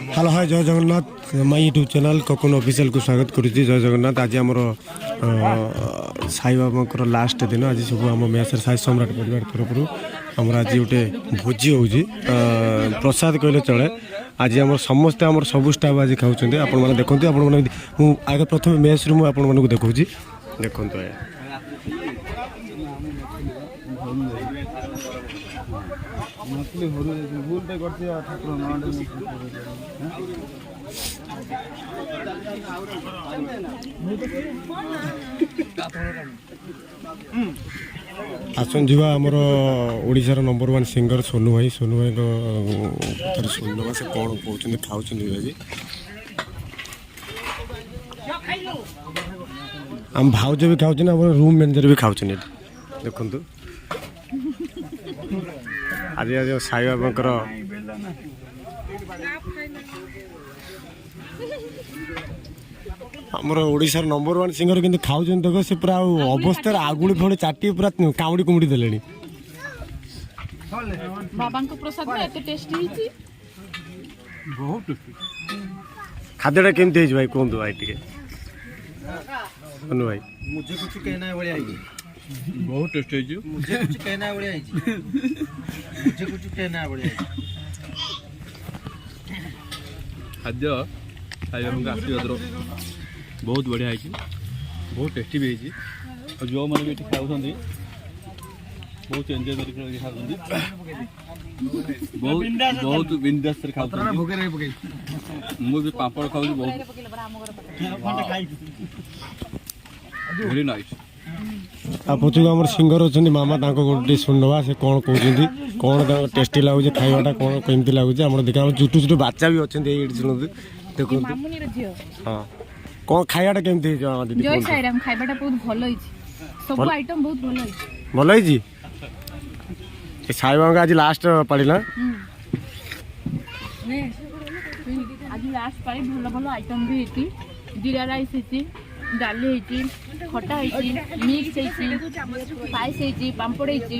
Hello hi जय Jagannath my YouTube channel Kakun official को स्वागत करुच्ची। जय जगन्नाथ। आज आमर साई बाबा लास्ट दिन आज सब आम मेसर साई सम्राट परिवार तरफ आमर आज गोटे भोजी हो प्रसाद कहले चले। आज आम समस्ते आम सब स्टाफ आज खाऊँ आपने देखते आगे प्रथम मेस रु मुझे देखा देखु आसन जी आमर ओडिशार नंबर 1 सिंगर सोनू भाई सोनू से कौन कहते खाऊ आम भाउज भी खाऊ रूम मैनेजर भी खाऊ देखु आज आज साई बाबा आमर ओडिशार नंबर 1 सिंगर कि खाऊ देख से पूरा अवस्था आगुड़ी फड़ी चाटी पूरा कामुड़ी कुमुड़ी देले बाबा को प्रसाद एते टेस्टी हिची बहुत टेस्टी खाद्यटा केमती है भाई कहतु भाई टिके भाई मुझे कुछ कहना है बढ़िया है बहुत टेस्टी है मुझे कुछ कहना है बढ़िया है मुझे कुछ कहना है बढ़िया है खाद्य खाଇବା आशीर्वाद बहुत बढ़िया है बहुत टेस्टी भी है और जो मैंने भी खाऊ बहुत एंजॉय करके खाऊ बहुत बहुत बिंदास से खाऊ मुझे पापड़ खाऊ बहुत वेरी नाइस। पछुक आम सिंगर अच्छा मामा गोटे शुणवा से कौन कहते कौन टेस्टी लगुच खाइबाटा कौन कमी लगुच आम देखा छुटू छुटू बाचा भी अच्छा शुणु देखो हाँ कौन खाइबाटा केमती जय साईराम खाइबाटा बहुत भलो हिची सब आइटम बहुत भलो हिची भलो हिची साई बाबा आज लास्ट पाली ना आज लास्ट पाली भलो भलो आइटम भी हिची जीरा राइस हिची डाली हिची खटा हिची मिक्स हिची पायस हिची पांपड़ हिची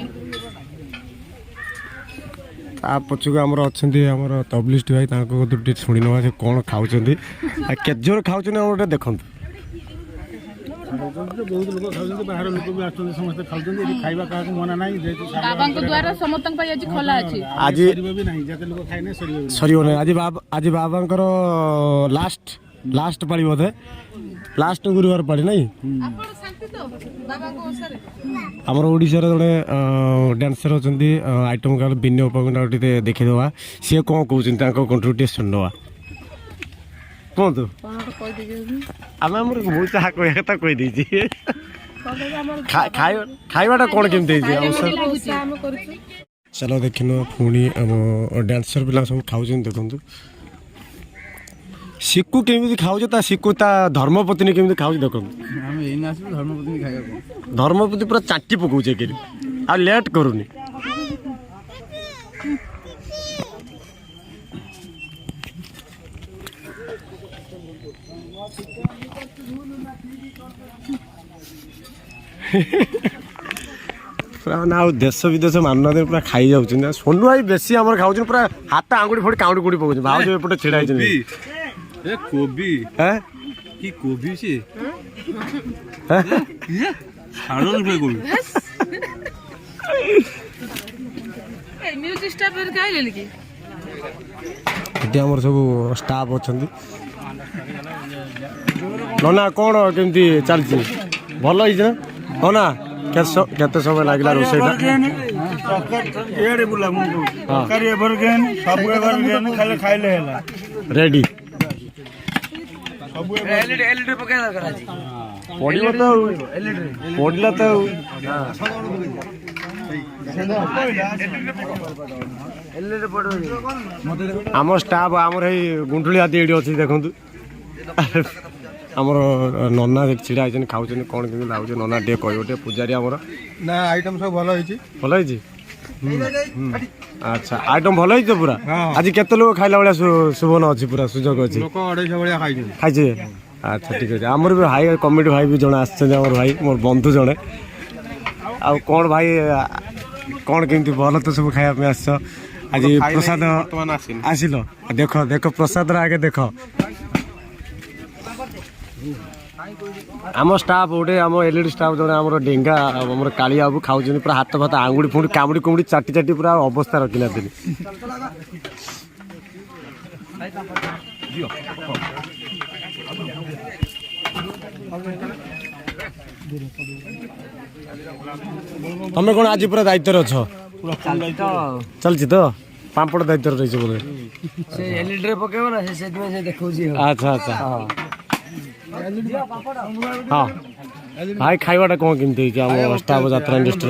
आ पछुक आमर अच्छा आमर तबलिस्ट भाई शुणी ना से कौन खाऊँ के जोर खाऊँ गोटे देखु बहुत लोग खाऊ बाहर लोक भी आते समस्त खाऊ खाइबा का मना नहीं बाबा द्वारा समस्त आज खोला अछि आज भी नहीं जते लोग खाइ ना सरियो नहीं आज बाबा लास्ट लास्ट पाली बोधे लास्ट गुरुवार पाली नहीं आमर ओडिशार जड़े डांसर अच्छा आइटम कार्ड विनय उपा देखीदवा सी कौन कहते कंट्रोल शुणवा कहतु आम बहुत चाह कह कहीदे खाइबाटा कौन केमती चलो देखिन पुणी आम डांसर पिला सब खाऊ देखु सिक्कू केमी खाऊ सिक्कू धर्मपत्नी केमी खाऊ देखो धर्मपत्नी पूरा चाटी पकाऊे कि आ लेट करूनी ना देश विदेश मान पूरा खाई जाऊँ सोनू भाई बेसी आम खाऊ पूरा हाथ आंगुड़ी फड़ी काउंटी कुड़ी पकाऊ भाव एपटे छिड़ा ए कोबी हैं की कोबी से ए म्यूजिक स्टाफ पर काई ले की एटी हमर सब स्टाफ अछंती नना कोन केमती चलची भलो हिज ना होना केते समय लागला रोसेटा एडे बुला मुंगो करिए बर्गन सब बर्गन खाली खाइले हला रेडी एलईडी पका करा जी पड़िला तो पड़िला तो आम स्टाफ आमर गुंठुली हाथी ये अच्छी देखु आमर नना छिड़ा होती खाऊ कौन केमी लगुच नना टे कह पूजारी आमर ना आइटम सब भल होई भल होई अच्छा आइटम भल होई पूरा आज केते लोग खाइला भाया सुबन अच्छी पूरा सुजोग अच्छी लोक 250 भाया खाइछे अच्छा ठीक अच्छे आमर भी भाई कमिटी भाई भी जड़े आमर भाई मोर बंधु जड़े आ कौन भाई कौन केमती भल तो सब खाया आस आज प्रसाद आसिल देख देख प्रसाद आगे देख आम स्टाफ गोटे आम एलईडी स्टाफ जड़े आम डेंगा आम कालिया बाबू खाऊँ पूरा हाथ फात आंगुड़ी फुड़ी कामुड़ी कुमुड़ी चाटी चाटी पूरा अवस्था रखी ना तमें कौन आज पूरा दायित्व अच्छ चलती तो पापड़ दायित्व रही बोले अच्छा अच्छा हाँ भाई खाइबाटा कौन केमती आम स्टाफ यात्रा इंडस्ट्री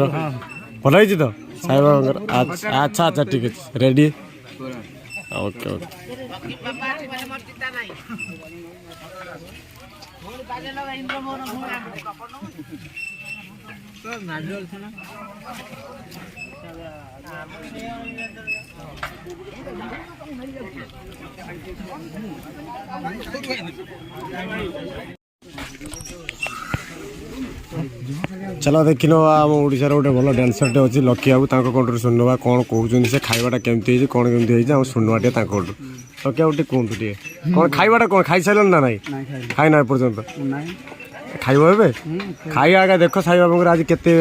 भल हो तो साई बाबा अच्छा अच्छा ठीक है रेडी ओके ओके चलो देखिन आम ओडार गोटे भल डांसरटे अच्छी लकी बाबू कौटू शुणवा कौन कहते से खाइबाटा केमती कौन केमती शुणवा टे लकी बाबू टे कहतु टे कौन खाइबाटा कौन खाई सारे ना ना खाई ना पर्यंत खाइब ए खाई आगे देख साई बाबू आज केते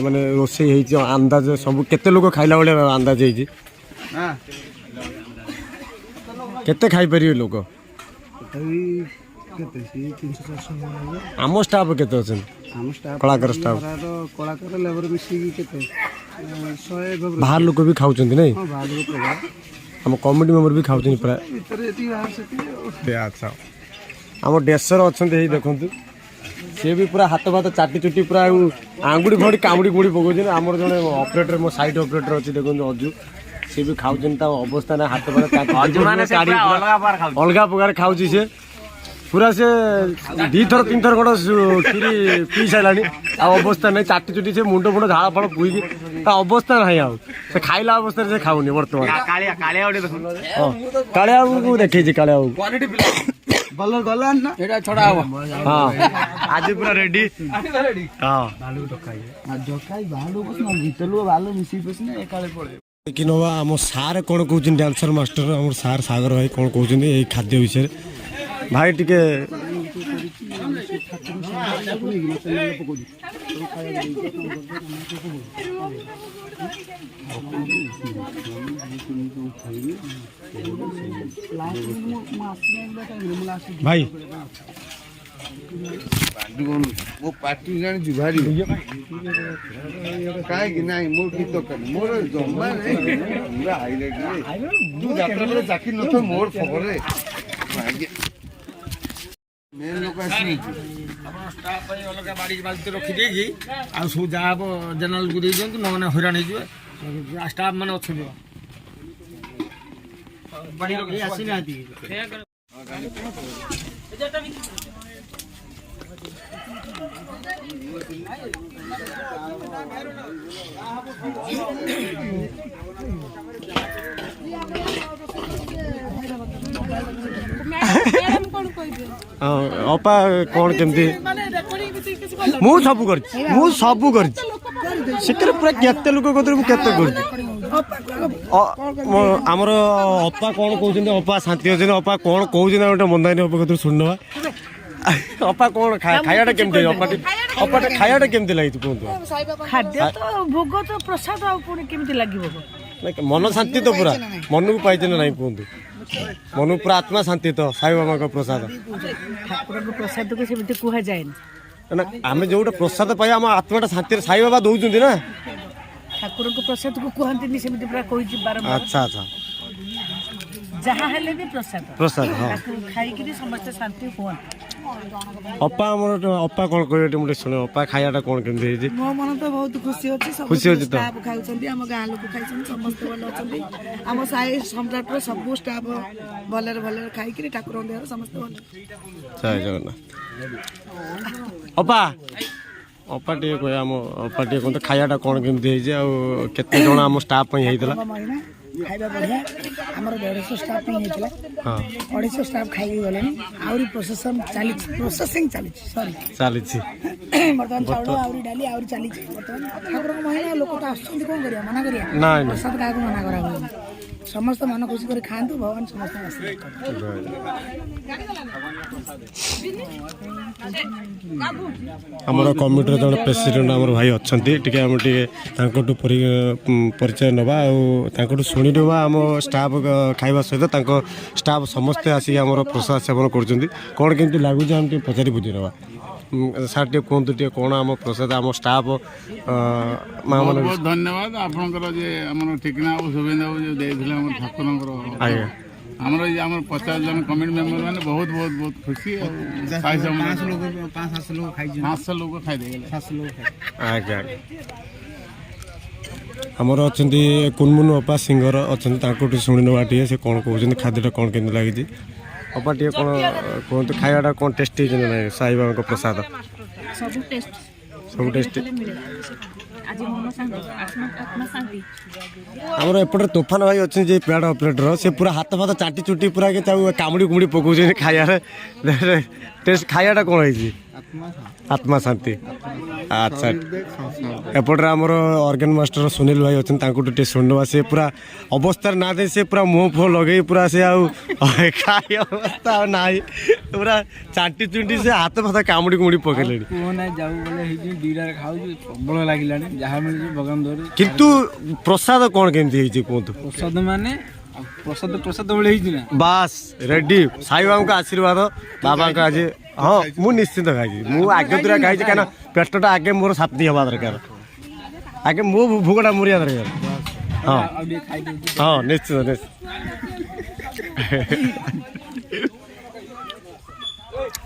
माने रोषे अंदाज सब केते लोक खाइला भाया अंदाज केते खाई पारे लोक आम स्टाफ केते अच्छे कलाकार स्टाफ बाहर लोक भी खाऊँ नहीं आम कमिटी मेम्बर भी खाऊँ प्राय अच्छा आम डेसर अच्छा देखु सी भी पूरा हाथ भात चाटी चुटी पूरा आंगुड़ी फड़ी कामुड़ी कुड़ी पकाउन आम जड़े ऑपरेटर मो साइड ऑपरेटर अच्छी देखो अजू सी भी खाऊँ अवस्था ना हाथ भात अलग प्रकार खाऊँ सी पूरा से 2 थर 3 थर खंड क्षीरी पी सारा अवस्था नहीं चाटी चुटी से मुंड फुंड झाड़ फाड़ पुईकी अवस्था ना से खाइला अवस्था से खाऊनी बर्तमान कालिया को देखी कालिया हाँ आज पूरा रेडी देखिन आम सार कौन कहते डांसर मास्टर आम सार सागर भाई कौन कहते ये खाद्य विषय भाई टिके भाई वो पार्टी जानी भारी कहीं नहीं मोर गीत मोर जमा हाईलाइट जात्रा चाकरी न तो मोर खबर मेन लोक स्टाफ अलग बाड़ी बाल्टी रखी सब जहाँ जेनेल को दिखाँ ना मैंने हईराण हो स्टाफ मैंने अच्छा अपा कौन केमती मु सब कर पूरा केते लोक केते आमर अपा कौन कहते अपा शांति अच्छे अपा कौन कहते गोटे मंदानी अपा कत शुणवा अपा कौन खायाटा केमती अपाटा खायाटा केमती लगी कहतु खाद्य तो भोग तो प्रसाद केमती लगे मन शांति तो पूरा मन को पाई ना नहीं कहतु मन पूरा आत्मा शांति तो साई बाबा का प्रसाद ठाकुर प्रसाद को सेमती कह जाए ना आम जो प्रसाद पाई आम आत्मा शांति साई बाबा दौरान ना ठाकुर प्रसाद को कहते सेमती पूरा कही अच्छा अच्छा जहाँ हेले भी प्रसाद प्रसाद हाँ खाई समस्त शांति कहते अपा आमर अपा कौन कह शुणे अपा खायाटा कौन केमती मो मन तो बहुत खुशी अच्छी सब खुशी अच्छी तो स्टाफ खाऊँ आम गाँ लोक खाई समस्त भल अच्छा आम साई सम्राट सब स्टाफ भलरे भलरे खाई ठाकुर देह समस्त भल जय जगन्नाथ अपा अपा टे कह आम अपा टे कहते खायाटा कौन केमती केते जन आम स्टाफ होता ଖାଇବା ବଢ଼ିଆ ଆମର 150 ଷ୍ଟାଫ୍ ପାଇଁ ହେଇଥିଲା ହଁ 250 ଷ୍ଟାଫ୍ ଖାଇକି ଗଲେଣି ଆହୁରି ପ୍ରୋସେସିଂ ଚାଲିଛି ସରି ଚାଲିଛି ବର୍ତ୍ତମାନ ଚାଉଳ ଆହୁରି ଡାଲି ଆହୁରି ଚାଲିଛି ବର୍ତ୍ତମାନ ଠାକୁରଙ୍କ ମହିଳା ଲୋକ ତ ଆସୁଛନ୍ତି କ'ଣ କରିବା ମନା କରିବା ନାଇଁ ନାଇଁ ପ୍ରସାଦ କାହାକୁ ମନା କରା ହୁଏନି ସମସ୍ତେ ମନ ଖୁସି କରି ଖାଆନ୍ତୁ ଭଗବାନ ସମସ୍ତଙ୍କୁ ଆଶୀର୍ବାଦ ଆମର କମିଟିର ଜଣେ ପ୍ରେସିଡେଣ୍ଟ ଆମର ଭାଇ ଅଛନ୍ତି ଟିକେ ଆମେ ଟିକେ ତାଙ୍କଠୁ ପରିଚୟ ନେବା ଆଉ ତାଙ୍କଠୁ ଶୁଣି ନେବା ଆମ ଷ୍ଟାଫ୍ ଖାଇବା ସହିତ ତାଙ୍କ ଷ୍ଟାଫ୍ ସମସ୍ତେ ଆସିକି ଆମର ପ୍ରସାଦ ସେବନ କରୁଛନ୍ତି କ'ଣ କେମିତି ଲାଗୁଛି ଆମେ ଟିକେ ପଚାରି ବୁଝି ନେବା ସାର୍ ଟିକେ କୁହନ୍ତୁ ଟିକେ କ'ଣ ଆମ ପ୍ରସାଦ ଆମ ଷ୍ଟାଫ୍ ମା' ମାନେ ବହୁତ ଧନ୍ୟବାଦ ଆପଣଙ୍କର ଯେ ଆମର ଠିକଣା ଆଉ ସୁବିଧା ଯେଉଁ ଦେଇଥିଲେ ଆମ ଠାକୁରଙ୍କର ଆଜ୍ଞା ଆମର ଏ ଆମର 50 ଜଣ କମିଟି ମେମ୍ବର ମାନେ ବହୁତ ବହୁତ ବହୁତ ଖୁସି ଆଉ 500 ଲୋକ ଖାଇଦେଇଗଲେ ଆଜ୍ଞା ଆମର ଅଛନ୍ତି କୁନମୁନ ଅପା ସିଙ୍ଗର ଅଛନ୍ତି ତାଙ୍କଠୁ ଶୁଣି ନେବା ଟିକେ ସେ କ'ଣ କହୁଛନ୍ତି ଖାଦ୍ୟଟା କ'ଣ କେମିତି ଲାଗିଛି ଅପା ଟିକେ କ'ଣ କୁହନ୍ତୁ ଖାଇବାଟା କ'ଣ ଟେଷ୍ଟି ହେଇଛି ନା ନାହିଁ ସାଇବାବାଙ୍କ ପ୍ରସାଦ ସବୁ ଟେଷ୍ଟ ସବୁ ଟେଷ୍ଟି ଆଜି ମନ ଶାନ୍ତି ଆତ୍ମା ଶାନ୍ତି ଆମର ଏପଟରେ ତୋଫାନ ଭାଇ ଅଛନ୍ତି ଯେ ପ୍ୟାଡ୍ ଅପରେଟର ସେ ପୁରା ହାତ ଫାତ ଚାଟି ଚୁଟି ପୁରା ତାକୁ କାମୁଡ଼ି କୁମୁଡ଼ି ପକାଉଛନ୍ତି ଖାଇବାରେ ଟେଷ୍ଟ ଖାଇବାଟା କ'ଣ ହେଇଛି ଆତ୍ମା ଶାନ୍ତି ଆଚ୍ଛା ଏପଟରେ ଆମର ଅର୍ଗାନ ମାଷ୍ଟର ସୁନୀଲ ଭାଇ ଅଛନ୍ତି ତାଙ୍କଠୁ ଟିକେ ଶୁଣିନେବା ସେ ପୁରା ଅବସ୍ଥାରେ ନା ଦେଇ ସେ ପୁରା ମୁହଁ ଫୁହ ଲଗେଇ ପୁରା ସେ ଆଉ ଖାଇ ଅବସ୍ଥା ଆଉ ନାହିଁ ପୁରା ଚାଟି ଚୁଟି ସେ ହାତ ଫାତ କାମୁଡ଼ି କୁମୁଡ଼ି ପକେଇଲେଣି ଯାଉ ବୋଲେ ହେଇଛି ଦିଟାରେ ଖାଉଛି ପ୍ରବଳ ଲାଗିଲାଣି ଯାହା ମିଳୁଛି ଭଗବାନ ଦୌଡ଼ି କିନ୍ତୁ ପ୍ରସାଦ କ'ଣ କେମିତି ହେଇଛି କୁହନ୍ତୁ ପ୍ରସାଦ ମାନେ ପ୍ରସାଦ ଭଳି ହେଇଛି ନା ବାସ୍ ରେଡି ସାଇବାବାଙ୍କ ଆଶୀର୍ବାଦ ବାବାଙ୍କ ଆଜି ହଁ ମୁଁ ନିଶ୍ଚିନ୍ତ ଖାଇଛି ମୁଁ ଆଗେ ଦୁରା ଖାଇଛି କାହିଁକିନା ପେଟଟା ଆଗେ ମୋର ଶାନ୍ତି ହେବା ଦରକାର ଆଗେ ମୋ ଭୋଗଟା ମରିବା ଦରକାର ହଁ ହଁ ନିଶ୍ଚିତ ନିଶ୍ଚିତ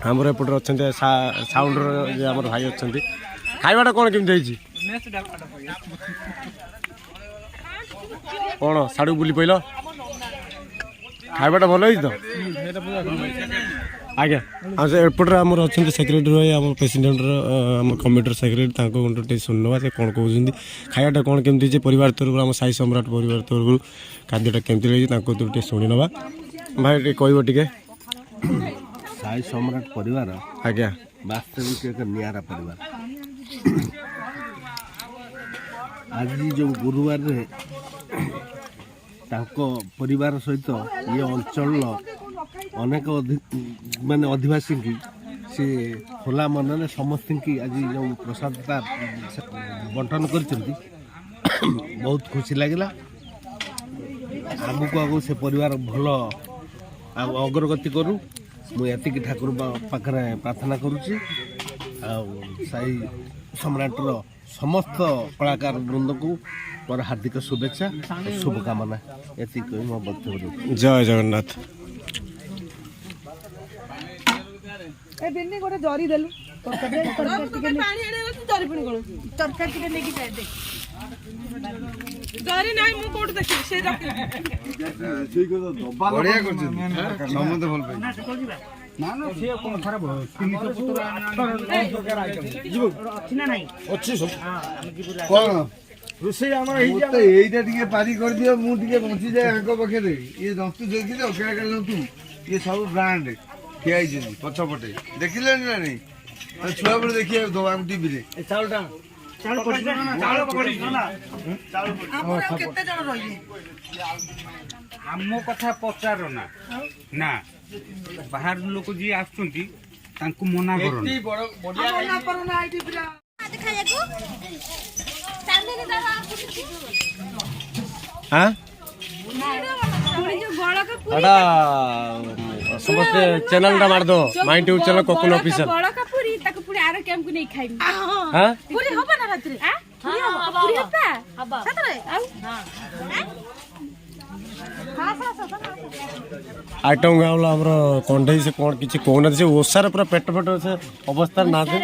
ଆମର ଏପଟରେ ଅଛନ୍ତି ସାଉଣ୍ଡର ଯେ ଆମର ଭାଇ ଅଛନ୍ତି ଖାଇବାଟା କ'ଣ କେମିତି ହେଇଛି କ'ଣ ସାଡ଼କୁ ବୁଲି ପଇଲ ଖାଇବାଟା ଭଲ ହେଇଛି ତ ଆଜ୍ଞା ଆଉ ସେ ଏପଟରେ ଆମର ଅଛନ୍ତି ସେକ୍ରେଟାରୀ ଭାଇ ଆମ ପ୍ରେସିଡେଣ୍ଟର ଆମ କମିଟିର ସେକ୍ରେଟାରୀ ତାଙ୍କ ଟିକେ ଶୁଣିନେବା ସେ କ'ଣ କହୁଛନ୍ତି ଖାଇବାଟା କ'ଣ କେମିତି ହେଇଛି ପରିବାର ତରଫରୁ ଆମ ସାଇ ସମ୍ରାଟ ପରିବାର ତରଫରୁ ଖାଦ୍ୟଟା କେମିତି ହେଇଛି ତାଙ୍କ ଟିକେ ଶୁଣିନେବା ଭାଇ ଟିକେ କହିବ ଟିକେ ସାଇ ସମ୍ରାଟ ପରିବାର ଆଜ୍ଞା ବାସ୍ତବିକ ଏକ ନିଆରା ପରିବାର ଆଜି ଯେଉଁ ଗୁରୁବାରରେ ତାଙ୍କ ପରିବାର ସହିତ ଏ ଅଞ୍ଚଳର ଅନେକ ମାନେ ଅଧିବାସୀଙ୍କୁ ସେ ଖୋଲା ମନରେ ସମସ୍ତଙ୍କୁ ଆଜି ଯେଉଁ ପ୍ରସାଦଟା ବଣ୍ଟନ କରିଛନ୍ତି ବହୁତ ଖୁସି ଲାଗିଲା ଆଗକୁ ଆଗକୁ ସେ ପରିବାର ଭଲ ଆଉ ଅଗ୍ରଗତି କରୁ ମୁଁ ଏତିକି ଠାକୁର ପାଖରେ ପ୍ରାର୍ଥନା କରୁଛି ଆଉ ସାଇ ସମ୍ରାଟର ସମସ୍ତ କଳାକାର ବୃନ୍ଦକୁ ମୋର ହାର୍ଦ୍ଦିକ ଶୁଭେଚ୍ଛା ଶୁଭକାମନା ଏତିକି କହି ମୋ ବକ୍ତବ୍ୟ ରଖୁଛି ଜୟ ଜଗନ୍ନାଥ ଗୋଟେ ଜରି ଦେଲୁ ତରକାରୀ ଟିକେ ନେଇକି ଯାଏ ଦେଖ ଜରି ନାହିଁ ମୁଁ କୋଉଠି ଦେଖିବି ସେ ବଢିଆ କରୁଛନ୍ତି ସମସ୍ତେ ଭଲ ପାଇ ରୋଷେଇ ଆମର ଏଇଟା ଟିକେ ପାରି କରିଦିଅ ମୁଁ ଟିକେ ବଞ୍ଚିଯାଏ ଆଙ୍କ ପାଖରେ ଇଏ ଜନ୍ତୁ ଦେଖିଲେ ଅକେଳା ଜନ୍ତୁ ଇଏ ସବୁ ବ୍ରାଣ୍ଡ ଠିଆ ହେଇଛନ୍ତି ପଛପଟେ ଦେଖିଲେଣି ନା ନାଇଁ ଛୁଆ ବେଳେ ଦେଖିବାକୁ ଦବା ଆମ ଟିଭିରେ କେତେ ଜଣ ରହିବେ ଆମ କଥା ପଚାର ନା ନା ବାହାର ଲୋକ ଯିଏ ଆସୁଛନ୍ତି ତାଙ୍କୁ ମନା କରନ୍ତି ସମସ୍ତେ ଚ୍ୟାନେଲଟା ମାରିଦବ ମାଇ ୟୁଟ୍ୟୁବ ଚ୍ୟାନେଲ କୋକୁନ ଅଫିସିଆଲ ବଳକା ପୁରୀ ତାକୁ ପୁଣି ଆର କ୍ୟାମ୍ପକୁ ନେଇ ଖାଇବି ପୁରୀ ହବ ନା ରାତିରେ ପୁରୀ ହବ ସତରେ ଆଉ ଆଇଟମ ଗାଉଲା ଆମର କଣ୍ଢେଇ ସେ କ'ଣ କିଛି କହୁନାହାନ୍ତି ସେ ଓଷାରେ ପୁରା ପେଟ ସେ ଅବସ୍ଥାରେ ନାହାନ୍ତି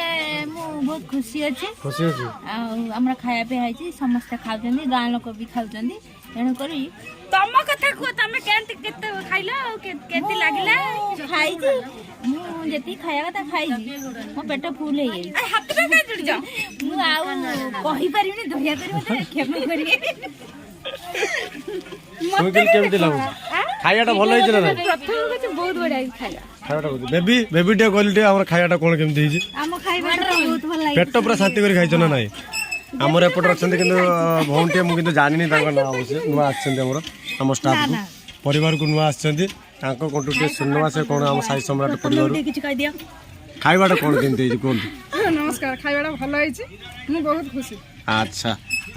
ମୁଁ ବହୁତ ଖୁସି ଅଛି ଖୁସି ଅଛି ଆଉ ଆମର ଖାଇବା ପିଇବା ହେଇଛି ସମସ୍ତେ ଖାଉଛନ୍ତି ଗାଁ ଲୋକ ବି ଖାଉଛନ୍ତି ତେଣୁକରି ତମ କଥା କୁହ ତମେ କେତେ ଖାଇଲ ଆଉ କେତେ ଲାଗିଲା ଖାଇଛି ମୁଁ ଯେତିକି ଖାଇବା କଥା ଖାଇଛି ମୋ ପେଟ ଫୁଲ ହେଇଯାଇଛି ମୁଁ ଆଉ କହିପାରିବିନି ଦୟାକରି ମତେ କ୍ଷମା କରିବେ ଶୁଣିଥିଲି କେମିତି ଲାଗୁଛି ଖାଇବାଟା ଭଲ ହେଇଛି ନା ନାଇଁ ପ୍ରଥମ କିଛି ବହୁତ ବଢିଆ ଖାଇବା ଖାଇବାଟା ବେବି ବେବି ଟିକେ କହିଲି ଟିକେ ଆମର ଖାଇବାଟା କ'ଣ କେମିତି ହେଇଛି ଆମ ଖାଇବାଟା ବହୁତ ଭଲ ଲାଗେ ପେଟ ପୁରା ଶାନ୍ତି କରି ଖାଇଛ ନା ନାଇଁ ଆମର ଏପଟେ ଅଛନ୍ତି କିନ୍ତୁ ଭଉଣୀ ଟିକେ ମୁଁ କିନ୍ତୁ ଜାଣିନି ତାଙ୍କ ନାଁ ଅବଶ୍ୟ ନୂଆ ଆସିଛନ୍ତି ଆମର ଆମ ଷ୍ଟାଫକୁ ପରିବାରକୁ ନୂଆ ଆସିଛନ୍ତି ତାଙ୍କ କୋଠୁ ଟିକେ ଶୁଣିବା ସେ କ'ଣ ଆମ ସାଇ ସମ୍ରାଟ ପରିବାର କିଛି କହିଦିଅ ଖାଇବାଟା କ'ଣ କେମିତି ହେଇଛି କୁହନ୍ତୁ ନମସ୍କାର ଖାଇବାଟା ଭଲ ହେଇଛି ମୁଁ ବହୁତ ଖୁସି ଆଚ୍ଛା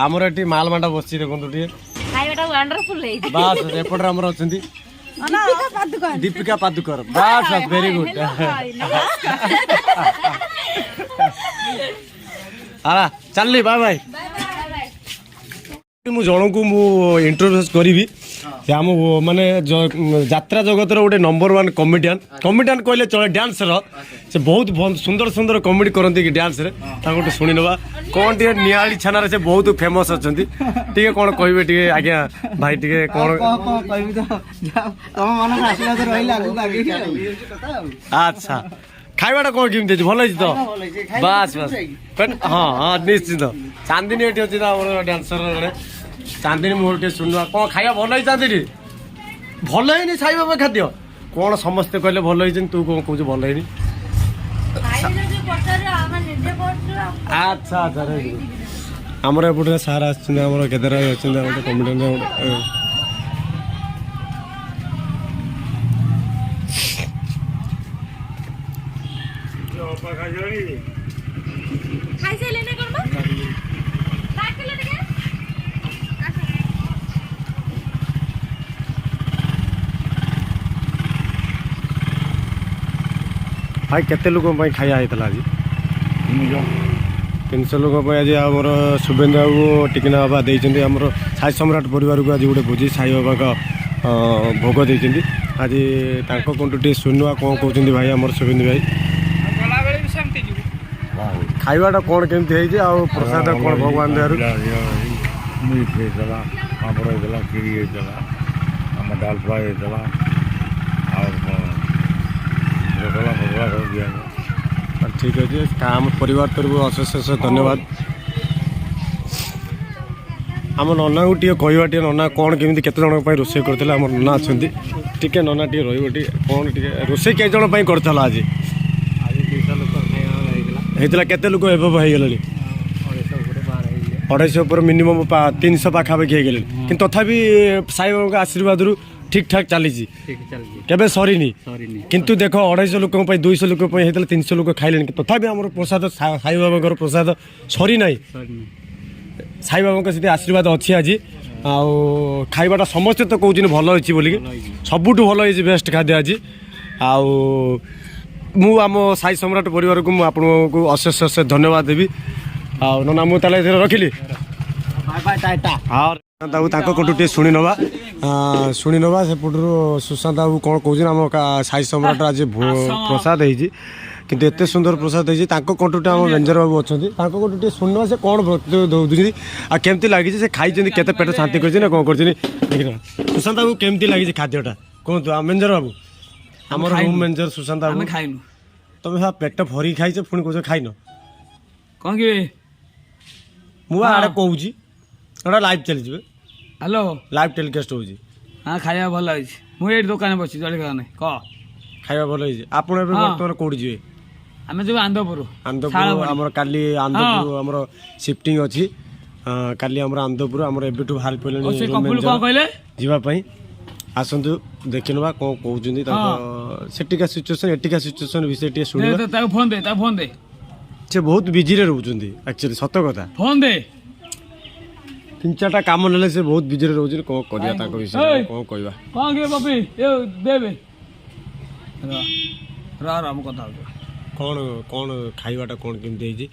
ଆମର ଏଠି ମାଲମାଣ୍ଡା ବସିଛି ଦେଖନ୍ତୁ ଟିକେ ଖାଇବାଟା ୱାଣ୍ଡରଫୁଲ ହେଇଛି ବାସ୍ ଏପଟରେ ଆମର ଅଛନ୍ତି ଦୀପିକା ପାଦୁକର ବାସ୍ ବାସ୍ ଭେରି ଗୁଡ୍ ଚାଲିଲି ବାଏ ବାଏ ମୁଁ ଜଣଙ୍କୁ ମୁଁ ଇଣ୍ଟ୍ରୋଡ୍ୟୁସ୍ କରିବି ସେ ଆମ ମାନେ ଯାତ୍ରା ଜଗତର ଗୋଟେ ନମ୍ବର 1 କମେଡିଆନ୍ କହିଲେ ଚଳେ ଡ୍ୟାନ୍ସର ସେ ବହୁତ ସୁନ୍ଦର ସୁନ୍ଦର କମେଡି କରନ୍ତି କି ଡ୍ୟାନ୍ସରେ ତାଙ୍କଠୁ ଶୁଣି ନେବା କ'ଣ ଟିକେ ନିଆଳି ଛାନାରେ ସେ ବହୁତ ଫେମସ୍ ଅଛନ୍ତି ଟିକେ କ'ଣ କହିବେ ଟିକେ ଆଜ୍ଞା ଭାଇ ଟିକେ କ'ଣ କହିବି ତ ତମ ମନକୁ ଆସିଲା ତ ରହିଲା ଆଗକୁ ଆଗେଇକି ଆଚ୍ଛା ଖାଇବାଟା କ'ଣ କେମିତି ଅଛି ଭଲ ହେଇଛି ତ ବାସ୍ ବାସ୍ ହଁ ହଁ ନିଶ୍ଚିତ ଚାନ୍ଦିନୀ ଏଠି ଅଛି ତ ଆମର ଡ୍ୟାନ୍ସର ଜଣେ ଚାନ୍ଦିନୀ ମୋର ଟିକେ ଶୁଣିବା କ'ଣ ଖାଇବା ଭଲ ହେଇଛି ଚାନ୍ଦିନୀ ଭଲ ହେଇନି ସାଇବାବା ଖାଦ୍ୟ କ'ଣ ସମସ୍ତେ କହିଲେ ଭଲ ହେଇଛନ୍ତି ତୁ କ'ଣ କହୁଛୁ ଭଲ ହେଇନି ଆଚ୍ଛା ଆଚ୍ଛା ଆମର ଏପଟେ ସାର୍ ଆସିଛନ୍ତି ଆମର କେଦାର ଅଛନ୍ତି ଗୋଟେ କମିଟି ଖାଇସାରିଲେନି କ'ଣ ଡାକିଲେ ଟିକେ ଭାଇ କେତେ ଲୋକଙ୍କ ପାଇଁ ଖାଇବା ହେଇଥିଲା ଆଜି 300 ଲୋକଙ୍କ ପାଇଁ ଆଜି ଆମର ଶୁଭେନ୍ଦୁ ବାବୁ ଟିକିନା ବାବା ଦେଇଛନ୍ତି ଆମର ସାଇ ସମ୍ରାଟ ପରିବାରକୁ ଆଜି ଗୋଟେ ଭୋଜି ସାଇ ବାବାଙ୍କ ଭୋଗ ଦେଇଛନ୍ତି ଆଜି ତାଙ୍କ କୋଠୁ ଟିକେ ଶୁଣିବା କ'ଣ କହୁଛନ୍ତି ଭାଇ ଆମର ଶୁଭେନ୍ଦୁ ଭାଇ ଖାଇବାଟା କ'ଣ କେମିତି ହେଇଛି ଆଉ ପ୍ରସାଦ କ'ଣ ଭଗବାନ ଦେହରୁ ମିଟ୍ ହେଇଥିଲା ପାମ୍ପଡ଼ ହେଇଥିଲା କ୍ଷୀରି ହେଇଥିଲା ଆମ ଡାଲ ଫ୍ରାଏ ହେଇଥିଲା ଆଉ ରସଗୋଲା ଫସଗୋଲା ସବୁ ଦିଆହେଲା ଠିକ୍ ଅଛି ଆମ ପରିବାର ତରଫରୁ ଅଶେଷ ଅଶେଷ ଧନ୍ୟବାଦ ଆମ ନନାଙ୍କୁ ଟିକେ କହିବା ଟିକେ ନନା କ'ଣ କେମିତି କେତେ ଜଣଙ୍କ ପାଇଁ ରୋଷେଇ କରିଥିଲେ ଆମ ନନା ଅଛନ୍ତି ଟିକେ ନନା ଟିକେ ରହିବ ଟିକେ କ'ଣ ଟିକେ ରୋଷେଇ କେତେ ଜଣ ପାଇଁ କରିଥିଲ ଆଜି ହେଇଥିଲା କେତେ ଲୋକ ଏବେ ହେଇଗଲେଣି 250 ଉପରେ ମିନିମମ୍ 300 ପାଖାପାଖି ହେଇଗଲେଣି କିନ୍ତୁ ତଥାପି ସାଇବାବାଙ୍କ ଆଶୀର୍ବାଦରୁ ଠିକ୍ ଠାକ୍ ଚାଲିଛି କେବେ ସରିନି କିନ୍ତୁ ଦେଖ 250 ଲୋକଙ୍କ ପାଇଁ 200 ଲୋକଙ୍କ ପାଇଁ ହେଇଥିଲା 300 ଲୋକ ଖାଇଲେଣି ତଥାପି ଆମର ପ୍ରସାଦ ସାଇବାବାଙ୍କର ପ୍ରସାଦ ସରି ନାହିଁ ସାଇବାବାଙ୍କ ସେଠି ଆଶୀର୍ବାଦ ଅଛି ଆଜି ଆଉ ଖାଇବାଟା ସମସ୍ତେ ତ କହୁଛନ୍ତି ଭଲ ହେଇଛି ବୋଲିକି ସବୁଠୁ ଭଲ ହେଇଛି ବେଷ୍ଟ ଖାଦ୍ୟ ଆଜି ଆଉ ମୁଁ ଆମ ସାଇ ସମ୍ରାଟ ପରିବାରକୁ ମୁଁ ଆପଣଙ୍କୁ ଅଶେଷ ଅଶେଷ ଧନ୍ୟବାଦ ଦେବି ଆଉ ନନା ମୁଁ ତାହେଲେ ଏଥିରେ ରଖିଲି ଆଉ ବାବୁ ତାଙ୍କ କୋଠୁ ଟିକେ ଶୁଣି ନେବା ସେପଟରୁ ସୁଶାନ୍ତ ବାବୁ କ'ଣ କହୁଛନ୍ତି ଆମ ସାଇ ସମ୍ରାଟ ଆଜି ପ୍ରସାଦ ହେଇଛି କିନ୍ତୁ ଏତେ ସୁନ୍ଦର ପ୍ରସାଦ ହେଇଛି ତାଙ୍କ କୋଠୁଟେ ଆମ ମ୍ୟାନେଜର ବାବୁ ଅଛନ୍ତି ତାଙ୍କ କୋଠୁ ଟିକେ ଶୁଣିନେବା ସେ କ'ଣ ଦେଉଛନ୍ତି ଆଉ କେମିତି ଲାଗିଛି ସେ ଖାଇଛନ୍ତି କେତେ ପେଟ ଶାନ୍ତି କରିଛନ୍ତି ନା କ'ଣ କରିଛନ୍ତି ଦେଖିନେବା ସୁଶାନ୍ତ ବାବୁ କେମିତି ଲାଗିଛି ଖାଦ୍ୟଟା କୁହନ୍ତୁ ଆମ ମ୍ୟାନେଜର ବାବୁ ଆମର ରୁମ୍ ମ୍ୟାନେଜର ସୁଶାନ୍ତ ବାବୁ ଖାଇନୁ ତମେ ପେଟ ଭରିକି ଖାଇଛ ପୁଣି କହୁଛ ଖାଇନ କ'ଣ କି ମୁଁ ଆଡ଼େ କହୁଛି ଏଇଟା ଲାଇଭ୍ ଚାଲିଯିବେ ହ୍ୟାଲୋ ଲାଇଭ୍ ଟେଲିକାଷ୍ଟ ହେଉଛି ହଁ ଖାଇବା ଭଲ ହେଇଛି ମୁଁ ଏଇଠି ଦୋକାନରେ ବସିଛି ଜଳଖିଆ ଦୋକାନରେ କହ ଖାଇବା ଭଲ ହେଇଛି ଆପଣ ଏବେ ବର୍ତ୍ତମାନ କୋଉଠି ଯିବେ ଆମେ ଯିବୁ ଆନ୍ଦପୁର ଆମର କାଲି ଆନ୍ଦପୁର ଆମର ସିଫ୍ଟିଂ ଅଛି କାଲି ଆମର ଆନ୍ଦପୁର ଆମର ଏବେଠୁ ବାହାରି ପଡ଼ିଲେଣି ଯିବା ପାଇଁ ଆସନ୍ତୁ ଦେଖିନେବା କ'ଣ କହୁଛନ୍ତି ତାଙ୍କ ସେଠିକା ସିଚୁଏସନ୍ ଏଠିକା ସିଚୁଏସନ୍ ବିଷୟରେ ଟିକେ ଶୁଣିବା ତାକୁ ଫୋନ୍ ଦେ ସେ ବହୁତ ବିଜିରେ ରହୁଛନ୍ତି ଆକ୍ଚୁଆଲି ସତ କଥା ଫୋନ୍ ଦେ 3-4ଟା କାମ ନେଲେ ସେ ବହୁତ ବିଜିରେ ରହୁଛନ୍ତି କ'ଣ କରିବା ତାଙ୍କ ବିଷୟରେ କ'ଣ କହିବା କ'ଣ କି ବାପି ଦେବେ ମୁଁ କଥା ହଉଛି କ'ଣ ଖାଇବାଟା କ'ଣ କେମିତି ହେଇଛି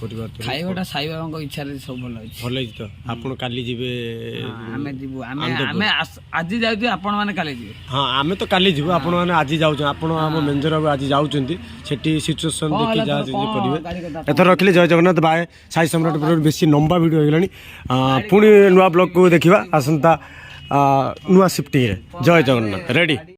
ପରିବାର ଖାଇବାଟା ସାଇବାବାଙ୍କ ଇଚ୍ଛାରେ ସବୁ ଭଲ ହେଇଛି ଭଲ ହେଇଛି ତ ଆପଣ କାଲି ଯିବେ ଆମେ ଯିବୁ ଆମେ ଆଜି ଯାଉଛୁ ଆପଣମାନେ କାଲି ଯିବେ ହଁ ଆମେ ତ କାଲି ଯିବୁ ଆପଣମାନେ ଆଜି ଯାଉଛନ୍ତି ଆପଣ ଆମ ମ୍ୟାନେଜର ବାବୁ ଆଜି ଯାଉଛନ୍ତି ସେଠି ସିଚୁଏସନ୍ ଦେଖି ଯାହା କରିବେ ଏଥର ରଖିଲେ ଜୟ ଜଗନ୍ନାଥ ବାଏ ସାଇ ସମ୍ରାଟ ବେଶୀ ଲମ୍ବା ଭିଡ଼ିଓ ହେଇଗଲାଣି ପୁଣି ନୂଆ ବ୍ଲଗ୍କୁ ଦେଖିବା ଆସନ୍ତା ନୂଆ ସିଫ୍ଟିଂରେ ଜୟ ଜଗନ୍ନାଥ ରେଡ଼ି।